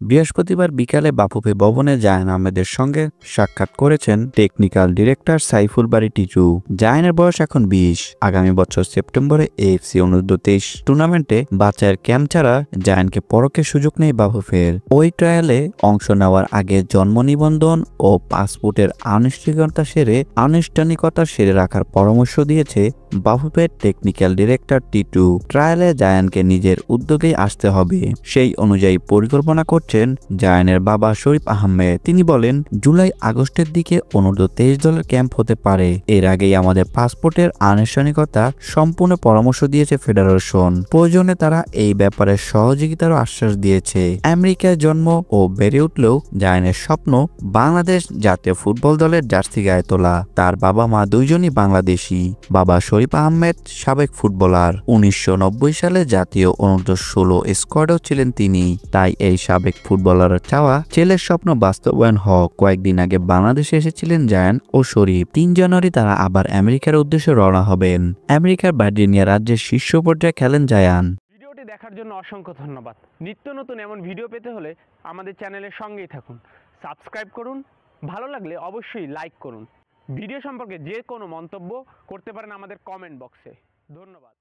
বৃহস্পতিবার বিকালে বাফুফে ভবনে জায়ান আহমেদের সঙ্গে সাক্ষাৎ করেছেন টেকনিক্যাল ডিরেক্টর সাইফুল বারী টিচু। জায়ানের বয়স এখন 20। আগামী বছর সেপ্টেম্বরে এএফসি অনূর্ধ্ব-23 টুর্নামেন্টে বাছাইয়ের ক্যাম্প ছাড়া জায়ানকে পরখের সুযোগ নেই বাফুফের। ওই ট্রায়ালে অংশ নেওয়ার আগে জন্ম নিবন্ধন ও পাসপোর্টের আনুষ্ঠানিকতা সেরে রাখার পরামর্শ দিয়েছে বাফুফের টেকনিক্যাল ডিরেক্টর টিটু। ট্রায়ালে জায়ানকে নিজের উদ্যোগেই আসতে হবে, সেই অনুযায়ী পরিকল্পনা করছেন জায়ানের বাবা শরীফ আহমেদ। তিনি বলেন, জুলাই আগস্টের দিকে অনূর্ধ্ব-23 দলের ক্যাম্প হতে পারে। এর আগেই আমাদের পাসপোর্টের আনুষ্ঠানিকতা সম্পূর্ণ পরামর্শ দিয়েছে ফেডারেশন। প্রয়োজনে তারা এই ব্যাপারে সহযোগিতারও আশ্বাস দিয়েছে। আমেরিকায় জন্ম ও বেড়ে উঠলেও জায়ানের স্বপ্ন বাংলাদেশ জাতীয় ফুটবল দলের জার্সি গায়ে তোলা। তার বাবা মা দুইজনই বাংলাদেশি। বাবা শরীফ আহমেদ সাবেক ফুটবলার। 1990 সালে জাতীয় অনূর্ধ্ব-16 স্কোয়াডেও ছিলেন তিনি। তাই এই সাবেক ফুটবলারের চাওয়া ছেলের স্বপ্ন বাস্তবায়ন হোক। কয়েকদিন আগে বাংলাদেশে এসেছিলেন জায়ান ও শরীফ। 3 জানুয়ারি তারা আবার আমেরিকার উদ্দেশ্যে রওনা হবেন। আমেরিকার ভার্জিনিয়া রাজ্যের শীর্ষ পর্যায়ে খেলেন জায়ান। ভিডিওটি দেখার জন্য অসংখ্য ধন্যবাদ। নিত্য নতুন এমন ভিডিও পেতে হলে আমাদের চ্যানেলের সঙ্গেই থাকুন, সাবস্ক্রাইব করুন, ভালো লাগলে অবশ্যই লাইক করুন। ভিডিও সম্পর্কে যে কোনো মন্তব্য করতে পারেন আমাদের কমেন্ট বক্সে। ধন্যবাদ।